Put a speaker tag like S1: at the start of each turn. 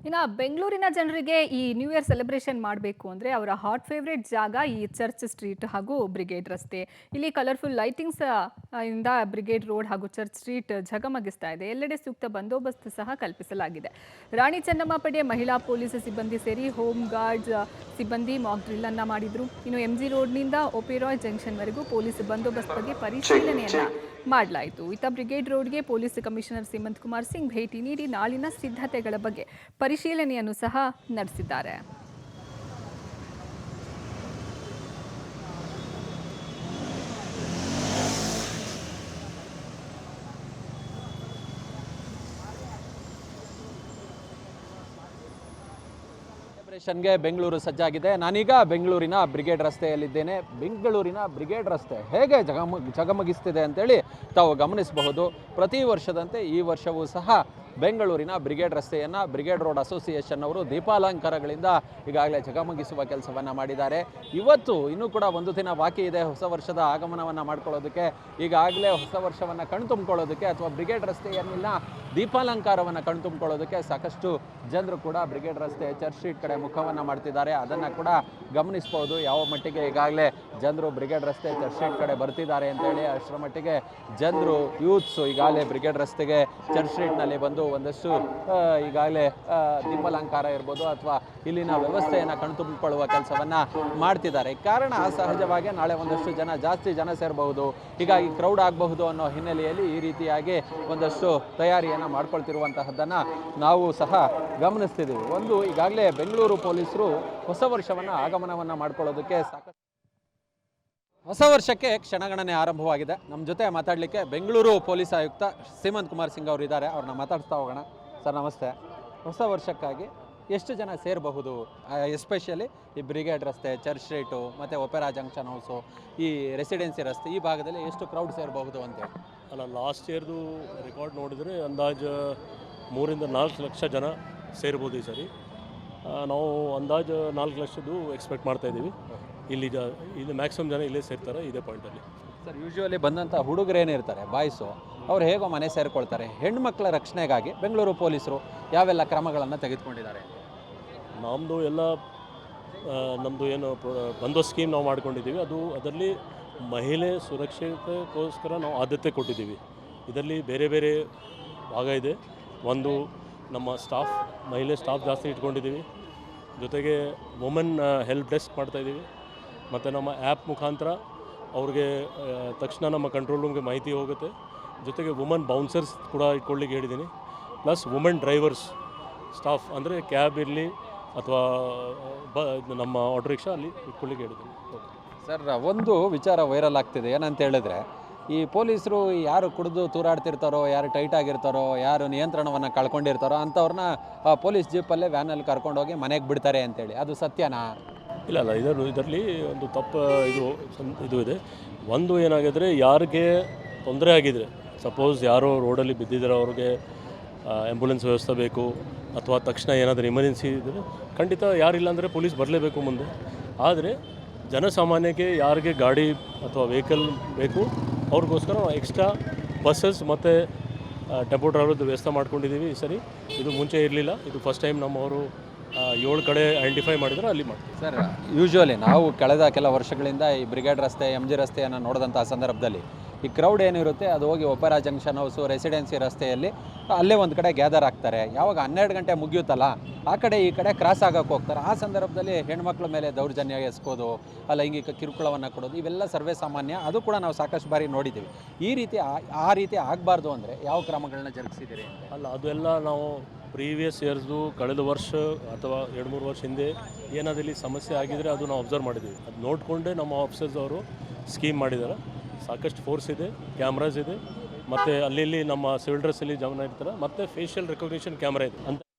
S1: ಇನ್ನು ಬೆಂಗಳೂರಿನ ಜನರಿಗೆ ಈ ನ್ಯೂ ಇಯರ್ ಸೆಲೆಬ್ರೇಷನ್ ಮಾಡಬೇಕು ಅಂದರೆ ಅವರ ಹಾಟ್ ಫೇವ್ರೇಟ್ ಜಾಗ ಈ ಚರ್ಚ್ ಸ್ಟ್ರೀಟ್ ಹಾಗೂ ಬ್ರಿಗೇಡ್ ರಸ್ತೆ. ಇಲ್ಲಿ ಕಲರ್ಫುಲ್ ಲೈಟಿಂಗ್ಸ್ ಇಂದ ಬ್ರಿಗೇಡ್ ರೋಡ್ ಹಾಗೂ ಚರ್ಚ್ ಸ್ಟ್ರೀಟ್ ಝಗಮಗಿಸ್ತಾ ಇದೆ. ಎಲ್ಲೆಡೆ ಸೂಕ್ತ ಬಂದೋಬಸ್ತ್ ಸಹ ಕಲ್ಪಿಸಲಾಗಿದೆ. ರಾಣಿ ಚೆನ್ನಮ್ಮ ಪಡೆ ಮಹಿಳಾ ಪೊಲೀಸ್ ಸಿಬ್ಬಂದಿ ಸೇರಿ ಹೋಮ್ ಗಾರ್ಡ್ಸ್ ಸಿಬ್ಬಂದಿ ಮಾಕ್ ಡ್ರಿಲ್ ಅನ್ನ ಮಾಡಿದ್ರು. ಇನ್ನು ಎಂಜಿ ರೋಡ್ನಿಂದ ಒಪೆರಾಯ್ ಜಂಕ್ಷನ್ವರೆಗೂ ಪೊಲೀಸ್ ಬಂದೋಬಸ್ತ್ ಬಗ್ಗೆ ಪರಿಶೀಲನೆಯನ್ನ ಮಾಡಲಾಯಿತು. ಇತ್ತ ಬ್ರಿಗೇಡ್ ರೋಡ್ಗೆ ಪೊಲೀಸ್ ಕಮಿಷನರ್ ಸಿಮಂತ್ ಕುಮಾರ್ ಸಿಂಗ್ ಭೇಟಿ ನೀಡಿ ನಾಳಿನ ಸಿದ್ಧತೆಗಳ ಬಗ್ಗೆ ಪರಿಶೀಲನೆಯನ್ನು ಸಹ ನಡೆಸಿದ್ದಾರೆ.
S2: ಸೆಲೆಬ್ರೇಷನ್ಗೆ ಬೆಂಗಳೂರು ಸಜ್ಜಾಗಿದೆ. ನಾನೀಗ ಬೆಂಗಳೂರಿನ ಬ್ರಿಗೇಡ್ ರಸ್ತೆಯಲ್ಲಿದ್ದೇನೆ. ಬೆಂಗಳೂರಿನ ಬ್ರಿಗೇಡ್ ರಸ್ತೆ ಹೇಗೆ ಜಗಮಗಿಸ್ತಿದೆ ಅಂತೇಳಿ ತಾವು ಗಮನಿಸಬಹುದು. ಪ್ರತಿ ವರ್ಷದಂತೆ ಈ ವರ್ಷವೂ ಸಹ ಬೆಂಗಳೂರಿನ ಬ್ರಿಗೇಡ್ ರಸ್ತೆಯನ್ನು ಬ್ರಿಗೇಡ್ ರೋಡ್ ಅಸೋಸಿಯೇಷನ್ ಅವರು ದೀಪಾಲಂಕಾರಗಳಿಂದ ಈಗಾಗಲೇ ಜಗಮಗಿಸುವ ಕೆಲಸವನ್ನು ಮಾಡಿದ್ದಾರೆ. ಇವತ್ತು ಇನ್ನೂ ಕೂಡ ಒಂದು ದಿನ ಬಾಕಿ ಇದೆ ಹೊಸ ವರ್ಷದ ಆಗಮನವನ್ನು ಮಾಡ್ಕೊಳ್ಳೋದಕ್ಕೆ. ಈಗಾಗಲೇ ಹೊಸ ವರ್ಷವನ್ನು ಕಣ್ತುಂಬಿಕೊಳ್ಳೋದಕ್ಕೆ ಅಥವಾ ಬ್ರಿಗೇಡ್ ರಸ್ತೆಯನ್ನಿನ ದೀಪಾಲಂಕಾರವನ್ನು ಕಣ್ತುಂಬಿಕೊಳ್ಳೋದಕ್ಕೆ ಸಾಕಷ್ಟು ಜನರು ಕೂಡ ಬ್ರಿಗೇಡ್ ರಸ್ತೆ ಚರ್ಚ್ ಸ್ಟ್ರೀಟ್ ಕಡೆ ಮುಖವನ್ನು ಮಾಡ್ತಿದ್ದಾರೆ. ಅದನ್ನು ಕೂಡ ಗಮನಿಸ್ಬೋದು ಯಾವ ಮಟ್ಟಿಗೆ ಈಗಾಗಲೇ ಜನರು ಬ್ರಿಗೇಡ್ ರಸ್ತೆ ಚರ್ಚ್ ಸ್ಟ್ರೀಟ್ ಕಡೆ ಬರ್ತಿದ್ದಾರೆ ಅಂತೇಳಿ. ಅಷ್ಟರ ಮಟ್ಟಿಗೆ ಜನರು ಯೂತ್ಸು ಈಗಾಗಲೇ ಬ್ರಿಗೇಡ್ ರಸ್ತೆಗೆ ಚರ್ಚ್ ಸ್ಟ್ರೀಟ್ನಲ್ಲಿ ಬಂದು ಒಂದಷ್ಟು ಈಗಾಗಲೇ ದೀಪಾಲಂಕಾರ ಇರ್ಬೋದು ಅಥವಾ ಇಲ್ಲಿನ ವ್ಯವಸ್ಥೆಯನ್ನು ಕಣ್ತುಂಬಿಕೊಳ್ಳುವ ಕೆಲಸವನ್ನು ಮಾಡ್ತಿದ್ದಾರೆ. ಕಾರಣ ಸಹಜವಾಗಿ ನಾಳೆ ಒಂದಷ್ಟು ಜಾಸ್ತಿ ಜನ ಸೇರಬಹುದು, ಹೀಗಾಗಿ ಕ್ರೌಡ್ ಆಗಬಹುದು ಅನ್ನೋ ಹಿನ್ನೆಲೆಯಲ್ಲಿ ಈ ರೀತಿಯಾಗಿ ಒಂದಷ್ಟು ತಯಾರಿಯನ್ನು ಮಾಡ್ಕೊಳ್ತಿರುವಂತಹದ್ದನ್ನು ನಾವು ಸಹ ಗಮನಿಸ್ತಿದ್ದೀವಿ. ಒಂದು ಈಗಾಗಲೇ ಬೆಂಗಳೂರು ಪೊಲೀಸರು ಹೊಸ ವರ್ಷವನ್ನು ಆಗಮನವನ್ನು ಮಾಡ್ಕೊಳ್ಳೋದಕ್ಕೆ ಸಾಕಷ್ಟು ಹೊಸ ವರ್ಷಕ್ಕೆ ಕ್ಷಣಗಣನೆ ಆರಂಭವಾಗಿದೆ. ನಮ್ಮ ಜೊತೆ ಮಾತಾಡಲಿಕ್ಕೆ ಬೆಂಗಳೂರು ಪೊಲೀಸ್ ಆಯುಕ್ತ ಸಿಮಂತ್ ಕುಮಾರ್ ಸಿಂಗ್ ಅವರು ಇದ್ದಾರೆ. ಅವ್ರನ್ನ ಮಾತಾಡ್ತಾ ಹೋಗೋಣ. ಸರ್ ನಮಸ್ತೆ. ಹೊಸ ವರ್ಷಕ್ಕಾಗಿ ಎಷ್ಟು ಜನ ಸೇರಬಹುದು, ಎಸ್ಪೆಷಲಿ ಈ ಬ್ರಿಗೇಡ್ ರಸ್ತೆ ಚರ್ಚ್ ಸ್ಟ್ರೀಟು ಮತ್ತು ಒಪೆರಾ ಜಂಕ್ಷನ್ ಹೌಸು ಈ ರೆಸಿಡೆನ್ಸಿ ರಸ್ತೆ ಈ ಭಾಗದಲ್ಲಿ ಎಷ್ಟು ಕ್ರೌಡ್ ಸೇರಬಹುದು ಅಂತೇಳಿ?
S3: ಅಲ್ಲ, ಲಾಸ್ಟ್ ಇಯರ್ದು ರೆಕಾರ್ಡ್ ನೋಡಿದರೆ ಅಂದಾಜು 3-4 ಲಕ್ಷ ಜನ ಸೇರ್ಬೋದು ಈ ಸರಿ. ನಾವು ಅಂದಾಜು 4 ಲಕ್ಷದ್ದು ಎಕ್ಸ್ಪೆಕ್ಟ್ ಮಾಡ್ತಾಯಿದ್ದೀವಿ. ಇಲ್ಲಿ ಮ್ಯಾಕ್ಸಿಮಮ್ ಜನ ಇಲ್ಲೇ ಸೇರ್ತಾರೆ ಇದೇ ಪಾಯಿಂಟಲ್ಲಿ.
S2: ಸರ್, ಯೂಶ್ವಲಿ ಬಂದಂಥ ಹುಡುಗರೇನಿರ್ತಾರೆ ಬಾಯ್ಸು, ಅವ್ರು ಹೇಗೋ ಮನೆ ಸೇರಿಕೊಳ್ತಾರೆ. ಹೆಣ್ಮಕ್ಳ ರಕ್ಷಣೆಗಾಗಿ ಬೆಂಗಳೂರು ಪೊಲೀಸರು ಯಾವೆಲ್ಲ ಕ್ರಮಗಳನ್ನು ತೆಗೆದುಕೊಂಡಿದ್ದಾರೆ?
S3: ನಮ್ಮದು ಏನು ಬಂದೋಬಸ್ತ್ ಸ್ಕೀಮ್ ನಾವು ಮಾಡ್ಕೊಂಡಿದ್ದೀವಿ. ಅದರಲ್ಲಿ ಮಹಿಳೆ ಸುರಕ್ಷತೆಗೋಸ್ಕರ ನಾವು ಆದ್ಯತೆ ಕೊಟ್ಟಿದ್ದೀವಿ. ಇದರಲ್ಲಿ ಬೇರೆ ಬೇರೆ ಭಾಗ ಇದೆ. ಒಂದು, ನಮ್ಮ ಮಹಿಳೆ ಸ್ಟಾಫ್ ಜಾಸ್ತಿ ಇಟ್ಕೊಂಡಿದ್ದೀವಿ. ಜೊತೆಗೆ ವುಮೆನ್ ಹೆಲ್ಪ್ ಡೆಸ್ಕ್ ಮಾಡ್ತಾಯಿದ್ದೀವಿ. ಮತ್ತು ನಮ್ಮ ಆ್ಯಪ್ ಮುಖಾಂತರ ಅವ್ರಿಗೆ ತಕ್ಷಣ ನಮ್ಮ ಕಂಟ್ರೋಲ್ ರೂಮ್ಗೆ ಮಾಹಿತಿ ಹೋಗುತ್ತೆ. ಜೊತೆಗೆ ವುಮನ್ ಬೌನ್ಸರ್ಸ್ ಕೂಡ ಇಟ್ಕೊಳ್ಳಿಕ್ಕೆ ಹೇಳಿದ್ದೀನಿ. ಪ್ಲಸ್ ವುಮೆನ್ ಡ್ರೈವರ್ಸ್ ಸ್ಟಾಫ್ ಅಂದರೆ ಕ್ಯಾಬ್ ಇರಲಿ ಅಥವಾ ನಮ್ಮ ಆಟೋ ರಿಕ್ಷಾ ಅಲ್ಲಿ ಇಟ್ಕೊಳ್ಳಿಕ್ಕೆ ಹೇಳಿದ್ದೀನಿ.
S2: ಸರ್, ಒಂದು ವಿಚಾರ ವೈರಲ್ ಆಗ್ತಿದೆ. ಏನಂತ ಹೇಳಿದ್ರೆ, ಈ ಪೊಲೀಸರು ಯಾರು ಕುಡಿದು ತೂರಾಡ್ತಿರ್ತಾರೋ, ಯಾರು ಟೈಟ್ ಆಗಿರ್ತಾರೋ, ಯಾರು ನಿಯಂತ್ರಣವನ್ನು ಕಳ್ಕೊಂಡಿರ್ತಾರೋ ಅಂಥವ್ರನ್ನ ಪೊಲೀಸ್ ಜೀಪಲ್ಲೇ ವ್ಯಾನಲ್ಲಿ ಕರ್ಕೊಂಡೋಗಿ ಮನೆಗೆ ಬಿಡ್ತಾರೆ ಅಂತೇಳಿ, ಅದು ಸತ್ಯನಾ?
S3: ಇಲ್ಲ, ಇದರಲ್ಲಿ ಒಂದು ತಪ್ಪು ಇದು ಇದೆ. ಒಂದು ಏನಾಗಿದ್ರೆ, ಯಾರಿಗೆ ತೊಂದರೆ ಆಗಿದ್ರೆ, ಸಪೋಸ್ ಯಾರೋ ರೋಡಲ್ಲಿ ಬಿದ್ದಿದ್ದಾರೆ, ಅವ್ರಿಗೆ ಆ್ಯಂಬುಲೆನ್ಸ್ ವ್ಯವಸ್ಥೆ ಬೇಕು ಅಥವಾ ತಕ್ಷಣ ಏನಾದರೂ ಎಮರ್ಜೆನ್ಸಿ ಇದ್ದರೆ ಖಂಡಿತ ಯಾರಿಲ್ಲ ಅಂದರೆ ಪೊಲೀಸ್ ಬರಲೇಬೇಕು ಮುಂದೆ. ಆದರೆ ಜನಸಾಮಾನ್ಯಕ್ಕೆ ಯಾರಿಗೆ ಗಾಡಿ ಅಥವಾ ವೆಹಿಕಲ್ ಬೇಕು ಅವ್ರಿಗೋಸ್ಕರ ಎಕ್ಸ್ಟ್ರಾ ಬಸ್ಸಸ್ ಮತ್ತು ಟೆಂಪೋ ಟ್ರಾವೆಲ್ದು ವ್ಯವಸ್ಥೆ ಮಾಡ್ಕೊಂಡಿದ್ದೀವಿ ಈ ಸರಿ. ಇದು ಮುಂಚೆ ಇರಲಿಲ್ಲ. ಇದು ಫಸ್ಟ್ ಟೈಮ್ ನಮ್ಮವರು 7 ಕಡೆ ಐಡೆಂಟಿಫೈ ಮಾಡಿದರೆ ಅಲ್ಲಿ ಮಾಡ್ತೀವಿ.
S2: ಸರ್, ಯೂಶ್ವಲಿ ನಾವು ಕಳೆದ ಕೆಲ ವರ್ಷಗಳಿಂದ ಈ ಬ್ರಿಗೇಡ್ ರಸ್ತೆ MG ರಸ್ತೆಯನ್ನು ನೋಡಿದಂಥ ಸಂದರ್ಭದಲ್ಲಿ ಈ ಕ್ರೌಡ್ ಏನಿರುತ್ತೆ ಅದು ಹೋಗಿ ಒಪೆರಾ ಜಂಕ್ಷನ್ ಹೌಸು ರೆಸಿಡೆನ್ಸಿ ರಸ್ತೆಯಲ್ಲಿ ಅಲ್ಲೇ ಒಂದು ಕಡೆ ಗ್ಯಾದರ್ ಆಗ್ತಾರೆ. ಯಾವಾಗ 12 ಗಂಟೆ ಮುಗಿಯುತ್ತಲ್ಲ, ಆ ಕಡೆ ಈ ಕಡೆ ಕ್ರಾಸ್ ಆಗೋಕ್ಕೆ ಹೋಗ್ತಾರೆ. ಆ ಸಂದರ್ಭದಲ್ಲಿ ಹೆಣ್ಮಕ್ಳ ಮೇಲೆ ದೌರ್ಜನ್ಯ ಎಸ್ಕೋದು, ಲೈಂಗಿಕ ಕಿರುಕುಳವನ್ನು ಕೊಡೋದು, ಇವೆಲ್ಲ ಸರ್ವೇ ಸಾಮಾನ್ಯ. ಅದು ಕೂಡ ನಾವು ಸಾಕಷ್ಟು ಬಾರಿ ನೋಡಿದ್ದೀವಿ. ಆ ರೀತಿ ಆಗಬಾರ್ದು ಅಂದರೆ ಯಾವ ಕ್ರಮಗಳನ್ನ ಜರುಗಿಸಿದ್ದೀರಿ?
S3: ಅಲ್ಲ, ಅದೆಲ್ಲ ನಾವು ಪ್ರೀವಿಯಸ್ ಇಯರ್ಸ್ದು ಕಳೆದ ವರ್ಷ ಅಥವಾ 2-3 ವರ್ಷ ಹಿಂದೆ ಏನಾದಲ್ಲಿ ಸಮಸ್ಯೆ ಆಗಿದರೆ ಅದು ನಾವು ಅಬ್ಸರ್ವ್ ಮಾಡಿದ್ದೀವಿ. ಅದು ನೋಡಿಕೊಂಡೇ ನಮ್ಮ ಆಫೀಸರ್ಸ್ ಅವರು ಸ್ಕೀಮ್ ಮಾಡಿದ್ದಾರೆ. ಸಾಕಷ್ಟು ಫೋರ್ಸ್ ಇದೆ, ಕ್ಯಾಮ್ರಾಸ್ ಇದೆ, ಮತ್ತು ಅಲ್ಲಿ ನಮ್ಮ ಸಿವಿಲ್ ಡ್ರೆಸ್ಸಲ್ಲಿ ಜನ ಇರ್ತಾರೆ, ಮತ್ತು ಫೇಶಿಯಲ್ ರೆಕಗ್ನಿಷನ್ ಕ್ಯಾಮ್ರಾ ಇದೆ ಅಂತ